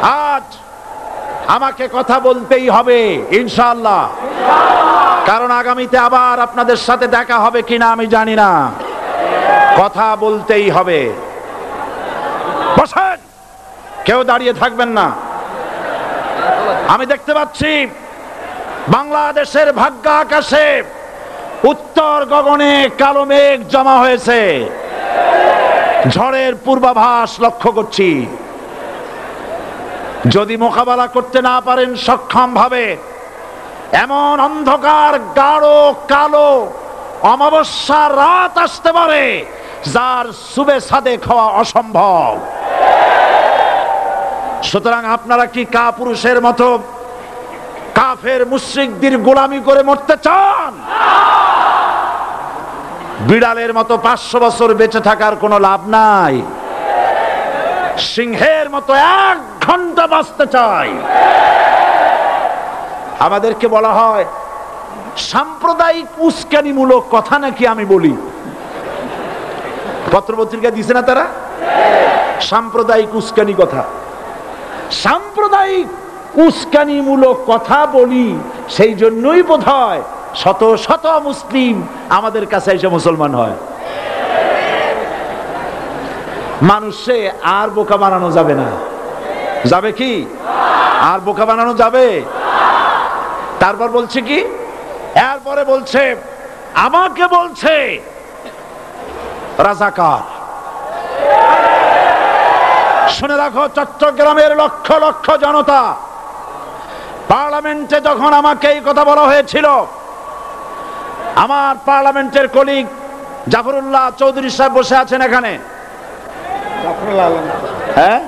আজ আমাকে কথা বলতেই হবে ইনশাআল্লাহ, কারণ আগামীতে আবার আপনাদের সাথে দেখা হবে কিনা আমি জানি না। কথা বলতেই হবে। বসেন, কেউ দাঁড়িয়ে থাকবেন না। আমি দেখতে পাচ্ছি বাংলাদেশের ভাগ্য আকাশে উত্তর গগনে কালো মেঘ জমা হয়েছে, ঝড়ের পূর্বাভাস লক্ষ্য করছি। যদি মোকাবেলা করতে না পারেন সক্ষম ভাবে, এমন অন্ধকার গাঢ় কালো অমাবস্যার রাত আসতে পারে যার সুবে সাদে খাওয়া অসম্ভব। সুতরাং আপনারা কি কাপুরুষের মতো কাফের মুশরিকদের গোলামি করে মরতে চান? বিড়ালের মতো 500 বছর বেঁচে থাকার কোনো লাভ নাই। সিংহের মতো 1 ঘন্টা বাঁচতে চাই। আমাদেরকে বলা হয় সাম্প্রদায়িক উস্কানিমূলক কথা নাকি আমি বলি। পত্রপত্রিকা দিছে না তারা? সাম্প্রদায়িক উস্কানি কথা, সাম্প্রদায়িক উস্কানিমূলক কথা বলি। সেই জন্যই বোধহয় শত শত মুসলিম আমাদের কাছে এসে মুসলমান হয়। মানুষে আর বোকা বানানো যাবে না। যাবে কি? আর বোকা বানানো যাবে? তারপর বলছে কি, এরপরে বলছে আমাকে বলছে রাজাকার। শুনে রাখো চট্টগ্রামের লক্ষ লক্ষ জনতা, পার্লামেন্টে যখন আমাকে এই কথা বলা হয়েছিল, আমার পার্লামেন্টের কলিগ জাফরুল্লাহ চৌধুরী সাহেব বসে আছেন এখানে, হ্যাঁ,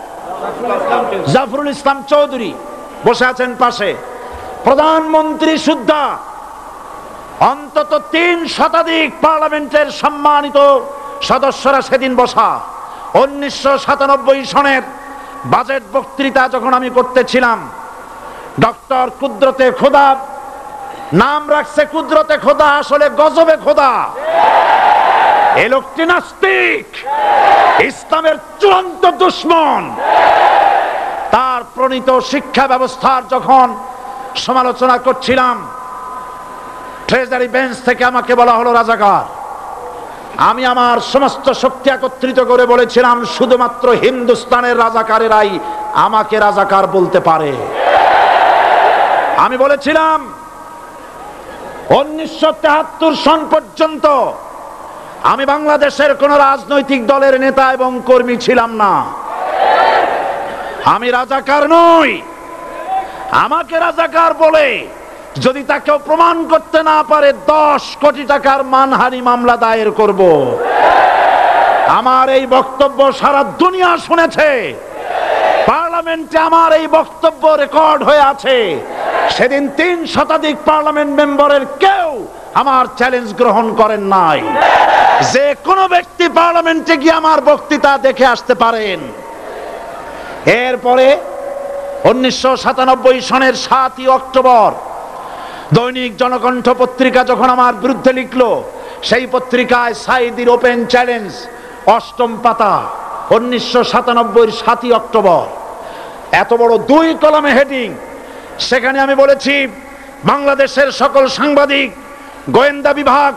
জাফরুল ইসলাম চৌধুরী বসে আছেন পাশে, প্রধানমন্ত্রী সুদ্ধা, অন্তত 3 শতাধিক পার্লামেন্টের সম্মানিত সদস্যরা সেদিন বসা। 1997 সনের বাজেট বক্তৃতা যখন আমি করতেছিলাম, ডক্টর কুদরতে খোদা, নাম রাখছে কুদরতে খোদা, আসলে গজবে খোদা। এই লোকটি নাস্তিক, ইসলামের চূড়ান্ত দুশমন। তার প্রণীত শিক্ষা ব্যবস্থার যখন সমালোচনা করছিলাম, ট্রেজারি বেঞ্চ থেকে আমাকে বলা হলো রাজাকার। আমি আমার সমস্ত শক্তি একত্রিত করে বলেছিলাম শুধুমাত্র হিন্দুস্তানের রাজাকারেরাই আমাকে রাজাকার বলতে পারে। আমি বলেছিলাম 1973 সন পর্যন্ত আমি বাংলাদেশের কোন রাজনৈতিক দলের নেতা এবং কর্মী ছিলাম না। আমি রাজাকার নই। আমাকে রাজাকার বলে যদি তাকেও প্রমাণ করতে না পারে 10 কোটি টাকার মানহানি মামলা দায়ের করব। আমার এই বক্তব্য সারা দুনিয়া শুনেছে। পার্লামেন্টে আমার এই বক্তব্য রেকর্ড হয়ে আছে। সেদিন 3 শতাধিক পার্লামেন্ট মেম্বারের কেউ আমার চ্যালেঞ্জ গ্রহণ করেন নাই। যে কোনো ব্যক্তি পার্লামেন্টে গিয়ে আমার বক্তৃতা দেখে আসতে পারেন। এরপরে 1997 সনের 7ই অক্টোবর দৈনিক জনকণ্ঠ পত্রিকা যখন আমার বিরুদ্ধে লিখলো, সেই পত্রিকায় সাইদির ওপেন চ্যালেঞ্জ 8ম পাতা, 1997 7ই অক্টোবর, এত বড় 2 কলামে হেডিং। সেখানে আমি বলেছি বাংলাদেশের সকল সাংবাদিক, গোয়েন্দা বিভাগ,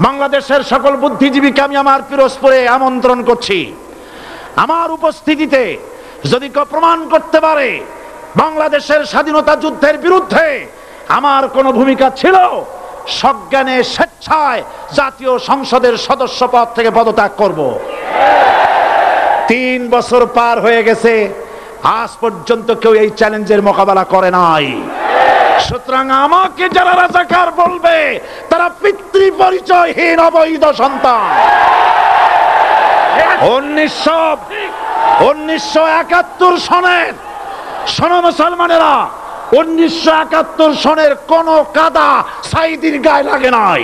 বাংলাদেশের সকল বুদ্ধিজীবীকে আমি আমার পিরোজপুরে আমন্ত্রণ করছি। আমার উপস্থিতিতে যদি কেউ প্রমাণ করতে পারে বাংলাদেশের স্বাধীনতা যুদ্ধের বিরুদ্ধে আমার কোনো ভূমিকা ছিল, সজ্ঞানে স্বেচ্ছায় জাতীয় সংসদের সদস্য পদ থেকে পদত্যাগ করব। 3 বছর পার হয়ে গেছে, আজ পর্যন্ত কেউ এই চ্যালেঞ্জের মোকাবেলা করে নাই। সুতরাং আমাকে যারা রাজাকার বলবে তারা পিতৃ পরিচয়হীন অবৈধ সন্তান। 1971 সনের, শোনো মুসলমানেরা, 1971 সনের কোন কাদা সাইদির গায়ে লাগে নাই।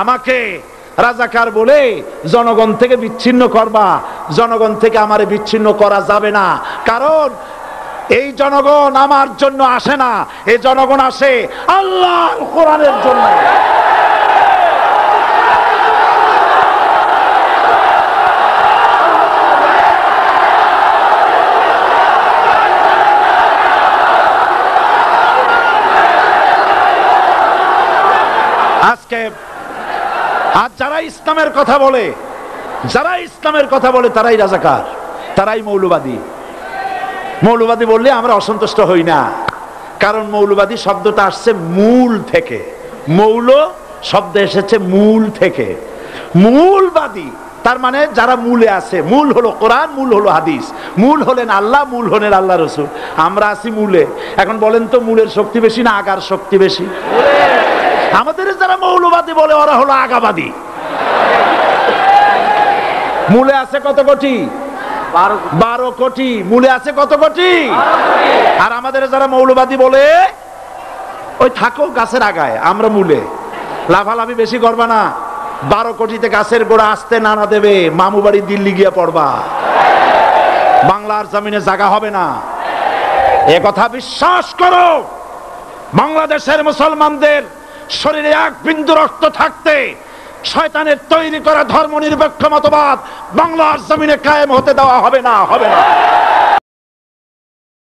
আমাকে রাজাকার বলে জনগণ থেকে বিচ্ছিন্ন করবা, জনগণ থেকে আমারে বিচ্ছিন্ন করা যাবে না। কারণ এই জনগণ আমার জন্য আসে না, এই জনগণ আসে আল্লাহর কোরআনের জন্য। আজকে আর যারা ইসলামের কথা বলে, যারা ইসলামের কথা বলে তারাই রাজাকার, তারাই মৌলবাদী। মৌলবাদী বললে আমরা অসন্তুষ্ট হই না, কারণ মৌলবাদী শব্দটা আসছে মূল থেকে। মৌল শব্দ এসেছে মূল থেকে। মূলবাদী তার মানে যারা মূলে আছে। মূল হলো কোরআন, মূল হলো হাদিস, মূল হলেন আল্লাহ, মূল হলেন আল্লাহ রসুল। আমরা আছি মূলে। এখন বলেন তো মূলের শক্তি বেশি না আগার শক্তি বেশি? আমাদের যারা মৌলবাদী বলে ওরা হলো আগাবাদী। মূলে আছে কত কোটি? 12 কোটি। মূলে আছে কত কোটি? আর আমাদের যারা মৌলবাদী বলে ওই থাকো গাছের আগায়, আমরা মূলে। লাফালাফি বেশি করবা না, 12 কোটিতে গাছের গোড়া আসতে নানা দেবে, মামু বাড়ি দিল্লি গিয়ে পড়বা, বাংলার জমিনে জায়গা হবে না। এ কথা বিশ্বাস করো। বাংলাদেশের মুসলমানদের শরীরে এক বিন্দু রক্ত থাকতে শয়তানের তৈরি করা ধর্মনিরপেক্ষ মতবাদ বাংলার জমিনে কায়েম হতে দেওয়া হবে না, হবে না।